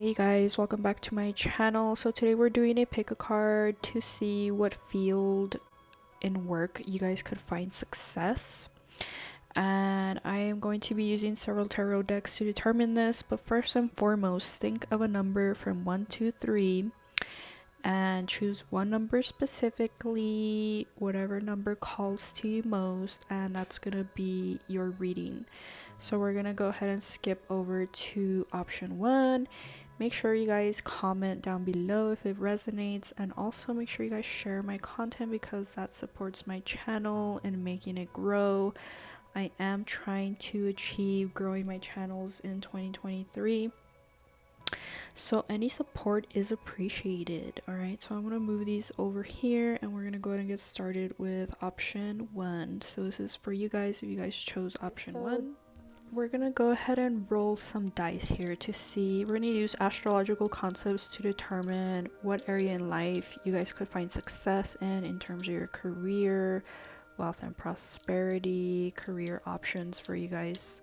Hey guys, welcome back to my channel. So today we're doing a pick a card to see what field in work you guys could find success. And I am going to be using several tarot decks to determine this, but first and foremost, think of a number from 1 to 3 and choose one number specifically, whatever number calls to you most, and that's gonna be your reading. So we're gonna go ahead and skip over to option 1. Make sure you guys comment down below if it resonates, and also make sure you guys share my content because that supports my channel and making it grow. I am trying to achieve growing my channels in 2023. So any support is appreciated. Alright, so I'm going to move these over here and we're going to go ahead and get started with option 1. So this is for you guys if you guys chose option 1. We're gonna go ahead and roll some dice here to see. We're gonna use astrological concepts to determine what area in life you guys could find success in terms of your career, wealth and prosperity, career options for you guys.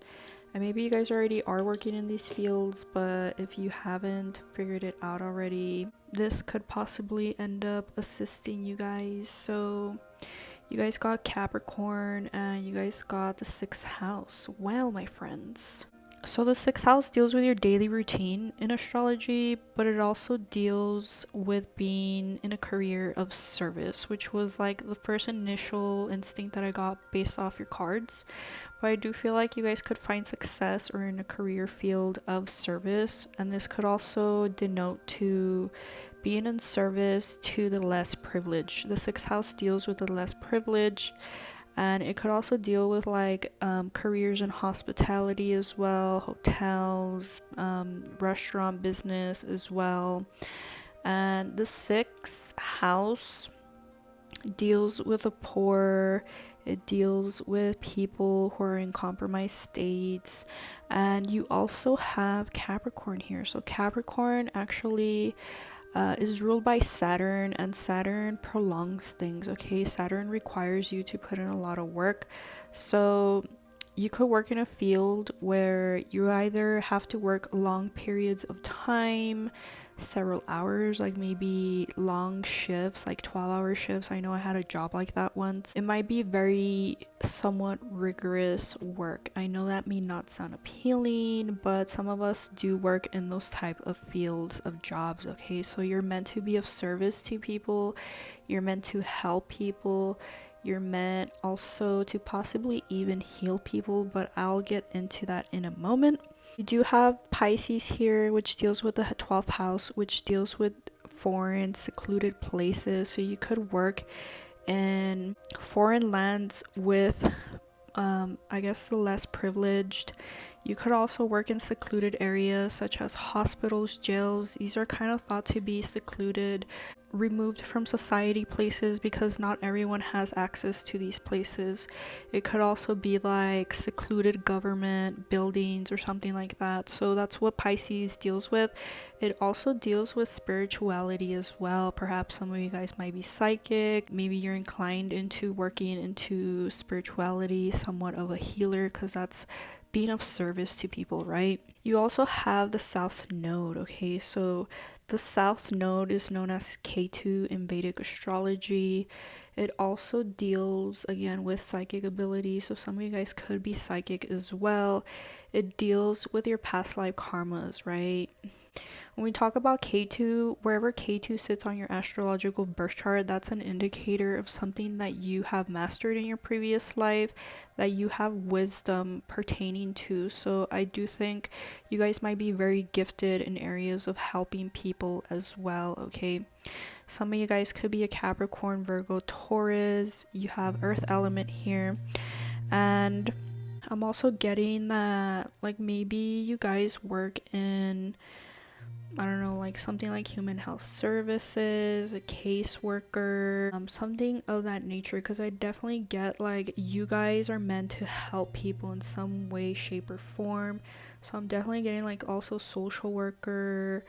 And maybe you guys already are working in these fields, but if you haven't figured it out already, this could possibly end up assisting you guys. So you guys got Capricorn and you guys got the 6th house. Well, my friends. So the 6th house deals with your daily routine in astrology, but it also deals with being in a career of service, which was like the first initial instinct that I got based off your cards. But I do feel like you guys could find success or in a career field of service, and this could also denote to being in service to the less privileged. The 6th house deals with the less privileged, and it could also deal with like careers in hospitality as well, hotels, restaurant business as well. And the 6th house deals with the poor. It deals with people who are in compromised states, and you also have Capricorn here. So Capricorn actually is ruled by Saturn, and Saturn prolongs things. Okay, Saturn requires you to put in a lot of work. So you could work in a field where you either have to work long periods of time, several hours, like maybe long shifts, like 12-hour shifts. I know I had a job like that once. It might be very somewhat rigorous work. I know that may not sound appealing, but some of us do work in those type of fields of jobs. Okay, so you're meant to be of service to people, you're meant to help people, you're meant also to possibly even heal people, but I'll get into that in a moment. You do have Pisces here, which deals with the 12th house, which deals with foreign secluded places. So you could work in foreign lands with I guess the less privileged. You could also work in secluded areas such as hospitals, jails. These are kind of thought to be secluded, removed from society places because not everyone has access to these places. It could also be like secluded government buildings or something like that. So that's what Pisces deals with. It also deals with spirituality as well. Perhaps some of you guys might be psychic. Maybe you're inclined into working into spirituality, somewhat of a healer, because that's being of service to people, right? You also have the South Node. Okay, so the South Node is known as K2 in Vedic astrology. It also deals again with psychic abilities, so some of you guys could be psychic as well. It deals with your past life karmas, right? When we talk about K2, wherever K2 sits on your astrological birth chart, that's an indicator of something that you have mastered in your previous life, that you have wisdom pertaining to. So I do think you guys might be very gifted in areas of helping people as well, okay? Some of you guys could be a Capricorn, Virgo, Taurus. You have Earth element here. And I'm also getting that like maybe you guys work in, I don't know, like something like human health services, a caseworker, something of that nature, because I definitely get like you guys are meant to help people in some way, shape, or form. So I'm definitely getting like also social worker.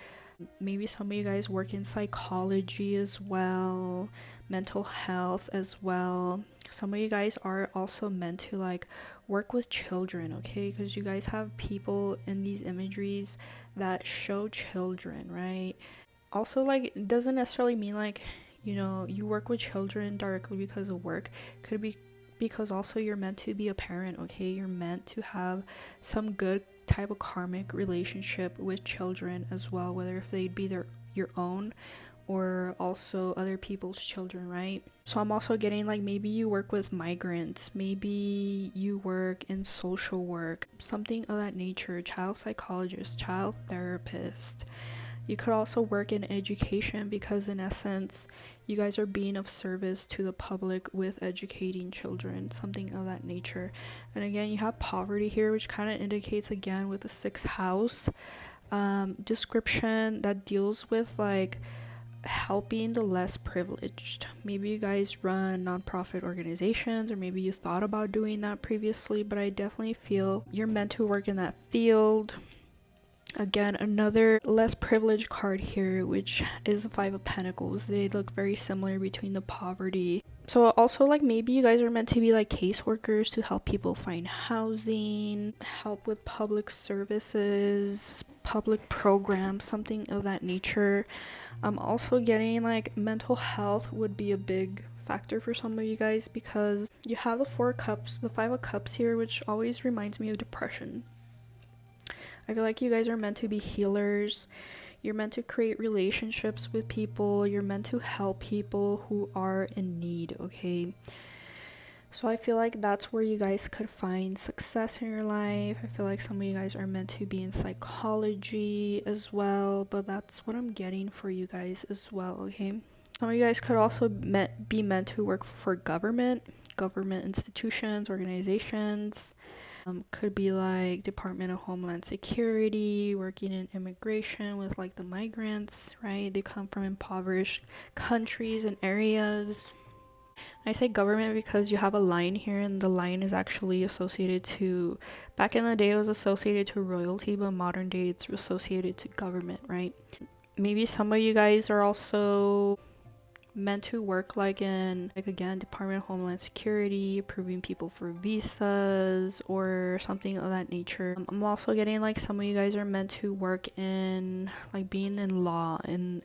Maybe some of you guys work in psychology as well, mental health as well. Some of you guys are also meant to like work with children, okay? Because you guys have people in these imageries that show children, right? Also, like, it doesn't necessarily mean like, you know, you work with children directly because of work. Could be because also you're meant to be a parent, okay? You're meant to have some good type of karmic relationship with children as well, whether if they'd be your own or also other people's children, right? So I'm also getting like maybe you work with migrants, maybe you work in social work, something of that nature, child psychologist, child therapist. You could also work in education because in essence you guys are being of service to the public with educating children, something of that nature. And again, you have poverty here, which kind of indicates again with the 6th house description that deals with like helping the less privileged. Maybe you guys run nonprofit organizations, or maybe you thought about doing that previously, but I definitely feel you're meant to work in that field. Again, another less privileged card here, which is the 5 of Pentacles. They look very similar between the poverty. So also like maybe you guys are meant to be like caseworkers to help people find housing, help with public services, public programs, something of that nature. I'm also getting like mental health would be a big factor for some of you guys because you have the 4 cups, the 5 of cups here, which always reminds me of depression. I feel like you guys are meant to be healers. You're meant to create relationships with people. You're meant to help people who are in need, okay? So I feel like that's where you guys could find success in your life. I feel like some of you guys are meant to be in psychology as well, but that's what I'm getting for you guys as well, okay? Some of you guys could also be meant to work for government institutions, organizations. Could be like Department of Homeland Security, working in immigration with like the migrants, right? They come from impoverished countries and areas. I say government because you have a line here, and the line is actually associated to, back in the day it was associated to royalty, but modern day it's associated to government, right? Maybe some of you guys are also meant to work like in, like again, Department of Homeland Security, approving people for visas or something of that nature. I'm also getting like some of you guys are meant to work in like being in law, in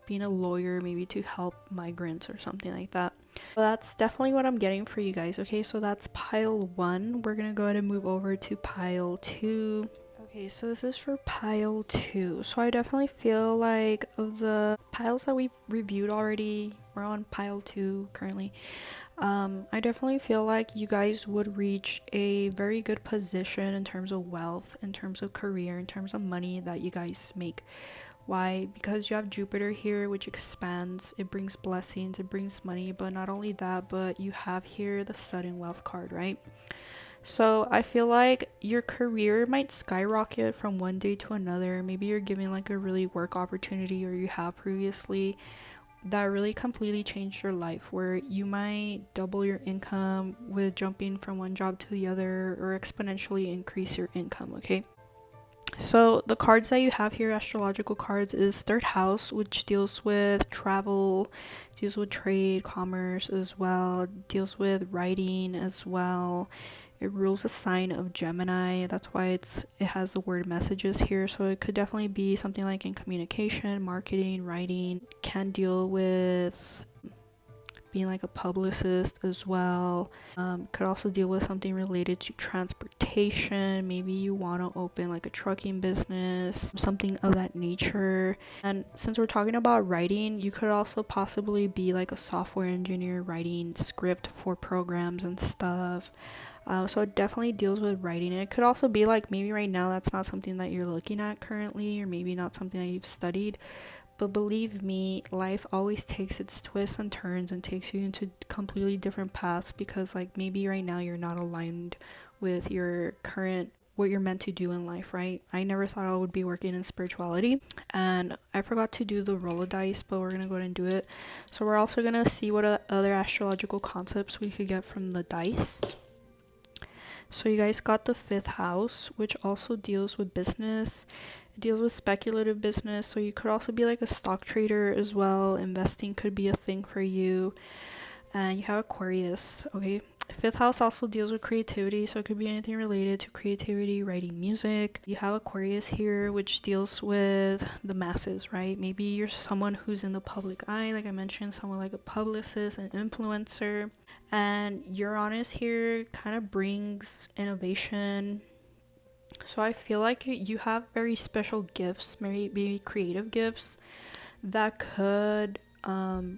being a lawyer, maybe to help migrants or something like that. But that's definitely what I'm getting for you guys, okay? So that's pile 1. We're gonna go ahead and move over to pile 2. Okay, so this is for pile 2. So I definitely feel like of the piles that we've reviewed already, we're on pile 2 currently. I definitely feel like you guys would reach a very good position in terms of wealth, in terms of career, in terms of money that you guys make. Why? Because you have Jupiter here, which expands, it brings blessings, it brings money, but not only that, but you have here the sudden wealth card, right? So I feel like your career might skyrocket from one day to another. Maybe you're giving like a really work opportunity, or you have previously, that really completely changed your life, where you might double your income with jumping from one job to the other, or exponentially increase your income, okay? So the cards that you have here, astrological cards, is 3rd house, which deals with travel, deals with trade, commerce as well, deals with writing as well. It rules the sign of Gemini. That's why it has the word messages here. So it could definitely be something like in communication, marketing, writing. Can deal with being like a publicist as well. Could also deal with something related to transportation. Maybe you want to open like a trucking business, something of that nature. And since we're talking about writing, you could also possibly be like a software engineer writing script for programs and stuff. So it definitely deals with writing. And it could also be like maybe right now that's not something that you're looking at currently, or maybe not something that you've studied. But believe me, life always takes its twists and turns and takes you into completely different paths, because like maybe right now you're not aligned with your current, what you're meant to do in life, right? I never thought I would be working in spirituality, and I forgot to do the roll of dice, but we're gonna go ahead and do it. So we're also gonna see what other astrological concepts we could get from the dice. So you guys got the 5th house, which also deals with business. It deals with speculative business, so you could also be like a stock trader as well. Investing could be a thing for you. And you have Aquarius, okay? Fifth house also deals with creativity, so it could be anything related to creativity, writing music. You have Aquarius here, which deals with the masses, right? Maybe you're someone who's in the public eye, like I mentioned, someone like a publicist, an influencer. And Uranus here kind of brings innovation. So I feel like you have very special gifts, maybe creative gifts that could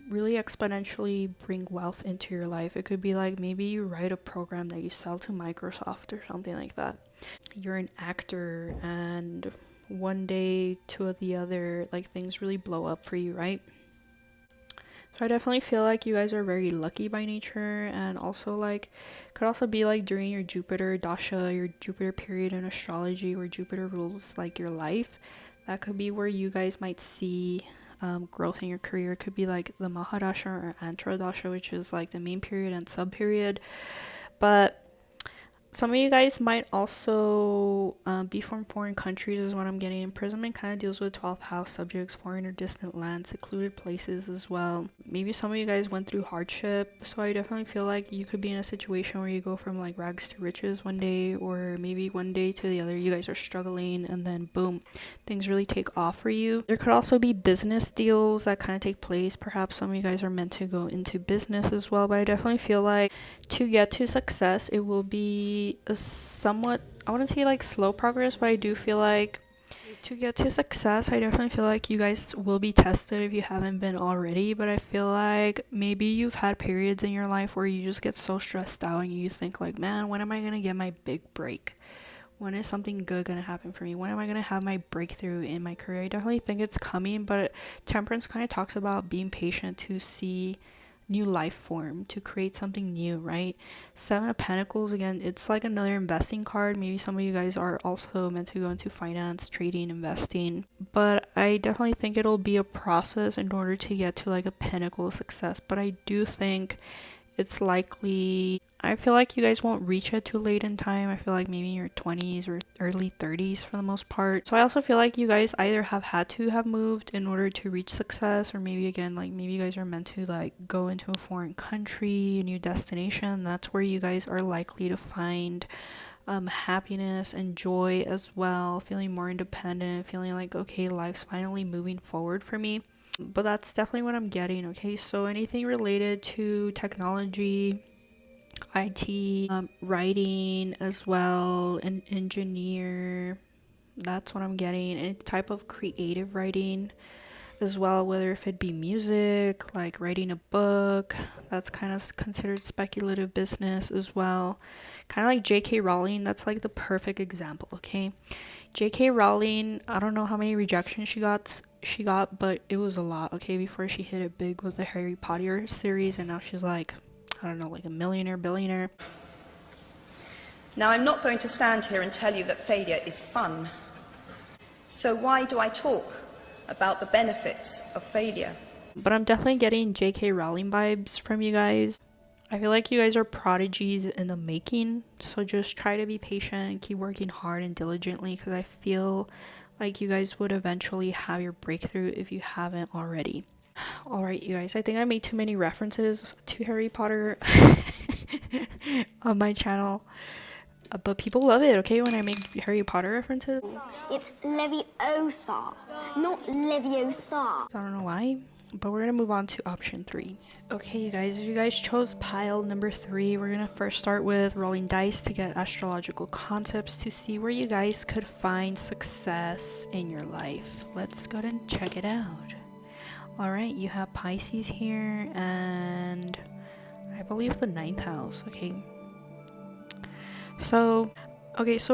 really exponentially bring wealth into your life. It could be like maybe you write a program that you sell to Microsoft or something like that. You're an actor and one day to the other, like things really blow up for you, right? So I definitely feel like you guys are very lucky by nature, and also like could also be like during your Jupiter dasha, your Jupiter period in astrology where Jupiter rules like your life. That could be where you guys might see growth in your career. It could be like the Mahadasha or Antradasha, which is like the main period and sub period. But some of you guys might also be from foreign countries is what I'm getting. Imprisonment kind of deals with 12th house subjects, foreign or distant lands, secluded places as well. Maybe some of you guys went through hardship, so I definitely feel like you could be in a situation where you go from like rags to riches one day, or maybe one day to the other you guys are struggling and then boom, things really take off for you. There could also be business deals that kind of take place. Perhaps some of you guys are meant to go into business as well, but I definitely feel like to get to success, it will be a somewhat, I wouldn't say like slow progress, but I do feel like to get to success, I definitely feel like you guys will be tested if you haven't been already. But I feel like maybe you've had periods in your life where you just get so stressed out and you think like, man, when am I gonna get my big break? When is something good gonna happen for me? When am I gonna have my breakthrough in my career? I definitely think it's coming, but Temperance kind of talks about being patient to see new life form, to create something new, right? Seven of Pentacles, again, it's like another investing card. Maybe some of you guys are also meant to go into finance, trading, investing, but I definitely think it'll be a process in order to get to like a pinnacle of success. But I do think it's likely, I feel like you guys won't reach it too late in time. I feel like maybe in your 20s or early 30s for the most part. So I also feel like you guys either have had to have moved in order to reach success, or maybe again, like maybe you guys are meant to like go into a foreign country, a new destination. That's where you guys are likely to find happiness and joy as well, feeling more independent, feeling like, okay, life's finally moving forward for me. But that's definitely what I'm getting. Okay, so anything related to technology, IT, writing as well, an engineer, that's what I'm getting. Any type of creative writing as well, whether if it be music, like writing a book, that's kind of considered speculative business as well. Kind of like J.K. Rowling, that's like the perfect example, okay? J.K. Rowling, I don't know how many rejections she got, but it was a lot, okay, before she hit it big with the Harry Potter series, and now she's like, I don't know, like a millionaire, billionaire. Now, I'm not going to stand here and tell you that failure is fun. So why do I talk about the benefits of failure? But I'm definitely getting J.K. Rowling vibes from you guys. I feel like you guys are prodigies in the making, so just try to be patient, keep working hard and diligently, because I feel like you guys would eventually have your breakthrough if you haven't already. Alright, you guys, I think I made too many references to Harry Potter on my channel. But people love it, okay, when I make Harry Potter references. It's Leviosa, not Leviosa. I don't know why, but we're gonna move on to option 3. Okay, you guys chose pile number 3. We're gonna first start with rolling dice to get astrological concepts to see where you guys could find success in your life. Let's go ahead and check it out. Alright, you have Pisces here, and I believe the 9th house, okay. So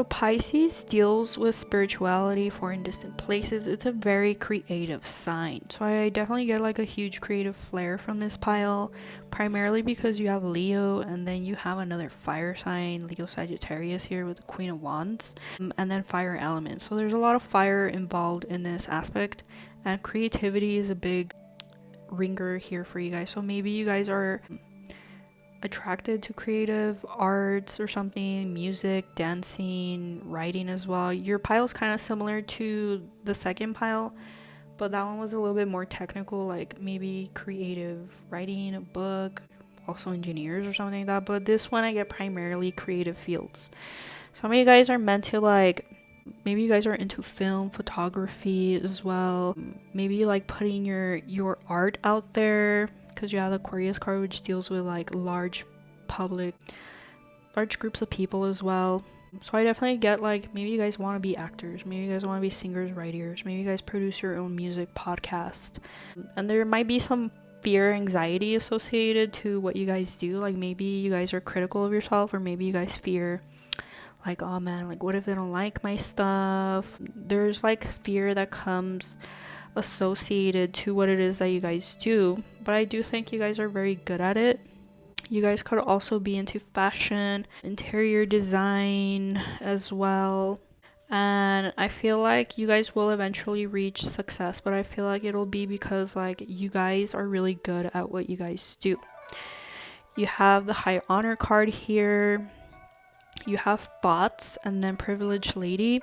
Pisces deals with spirituality, foreign distant places. It's a very creative sign. So I definitely get like a huge creative flair from this pile, primarily because you have Leo and then you have another fire sign, Leo Sagittarius here with the Queen of Wands, and then fire element. So there's a lot of fire involved in this aspect, and creativity is a big ringer here for you guys. So maybe you guys are attracted to creative arts or something, music, dancing, writing as well. Your pile is kind of similar to the second pile, but that one was a little bit more technical, like maybe creative writing a book, also engineers or something like that, but this one I get primarily creative fields. Some of you guys are meant to like, maybe you guys are into film photography as well. Maybe you like putting your art out there, because you have the Aquarius card, which deals with like large groups of people as well. So I definitely get like, maybe you guys want to be actors, maybe you guys want to be singers, writers, maybe you guys produce your own music podcast, and there might be some fear, anxiety associated to what you guys do. Like maybe you guys are critical of yourself, or maybe you guys fear like, oh man, like what if they don't like my stuff? There's like fear that comes associated to what it is that you guys do, but I do think you guys are very good at it. You guys could also be into fashion, interior design as well. And I feel like you guys will eventually reach success, but I feel like it'll be because like you guys are really good at what you guys do. You have the High Honor card here. You have Thoughts and then Privileged Lady.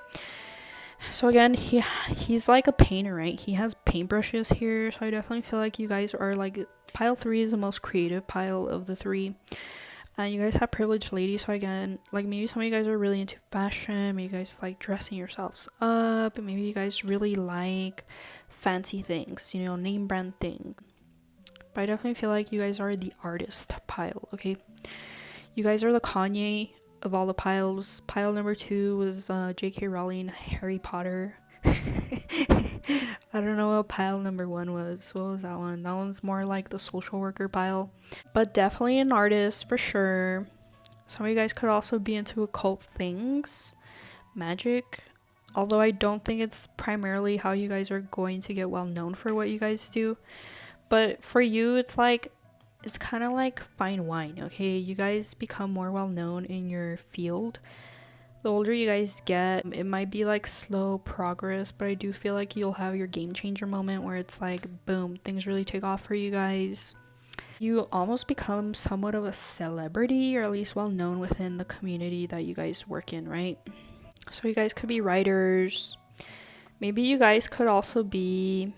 So again, he's like a painter, right? He has paintbrushes here, so I definitely feel like you guys are like, pile 3 is the most creative pile of the 3. And you guys have Privileged Lady, so again, like maybe some of you guys are really into fashion, maybe you guys like dressing yourselves up, and maybe you guys really like fancy things, you know, name brand things. But I definitely feel like you guys are the artist pile, okay? You guys are the Kanye of all the piles. Pile number 2 was J.K. Rowling, Harry Potter. I don't know what pile number 1 was. What was that one? That one's more like the social worker pile. But definitely an artist for sure. Some of you guys could also be into occult things, magic. Although I don't think it's primarily how you guys are going to get well known for what you guys do. But for you, it's like, it's kind of like fine wine, okay? You guys become more well known in your field. The older you guys get, it might be like slow progress, but I do feel like you'll have your game changer moment where it's like, boom, things really take off for you guys. You almost become somewhat of a celebrity, or at least well known within the community that you guys work in, right? So you guys could be writers. Maybe you guys could also be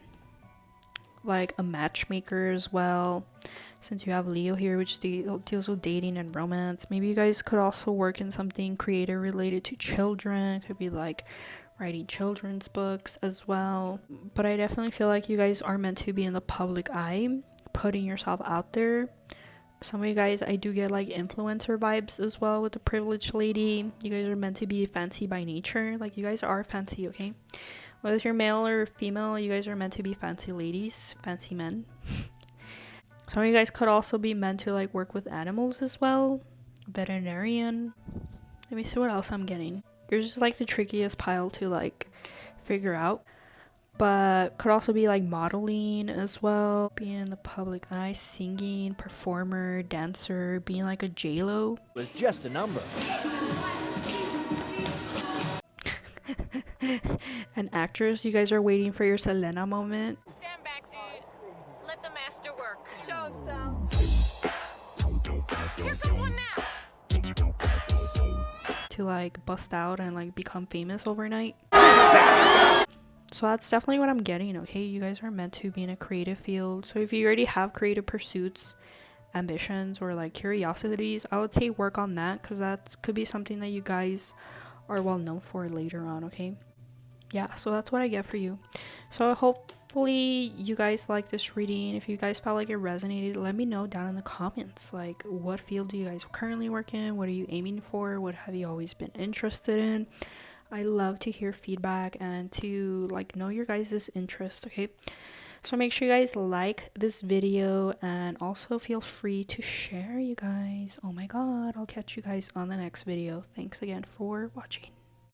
like a matchmaker as well, since you have Leo here, which deals with dating and romance. Maybe you guys could also work in something creative related to children. It could be like writing children's books as well. But I definitely feel like you guys are meant to be in the public eye, putting yourself out there. Some of you guys, I do get like influencer vibes as well with the Privileged Lady. You guys are meant to be fancy by nature. Like you guys are fancy, okay? Whether you're male or female, you guys are meant to be fancy ladies, fancy men. Some of you guys could also be meant to like work with animals as well. Veterinarian. Let me see what else I'm getting. You're just like the trickiest pile to like figure out. But could also be like modeling as well. Being in the public eye, singing, performer, dancer, being like a J-Lo. It was just a number. An actress, you guys are waiting for your Selena moment. Stand back, dude. Let the master work. Show him some. Here comes one now. To like bust out and like become famous overnight. So that's definitely what I'm getting, okay? You guys are meant to be in a creative field. So if you already have creative pursuits, ambitions, or like curiosities, I would say work on that, because that could be something that you guys are well known for later on, okay? Yeah, so that's what I get for you. So hopefully you guys like this reading. If you guys felt like it resonated, let me know down in the comments. Like, what field do you guys currently work in? What are you aiming for? What have you always been interested in? I love to hear feedback and to like know your guys' interest, okay? So make sure you guys like this video, and also feel free to share, you guys. Oh my god, I'll catch you guys on the next video. Thanks again for watching.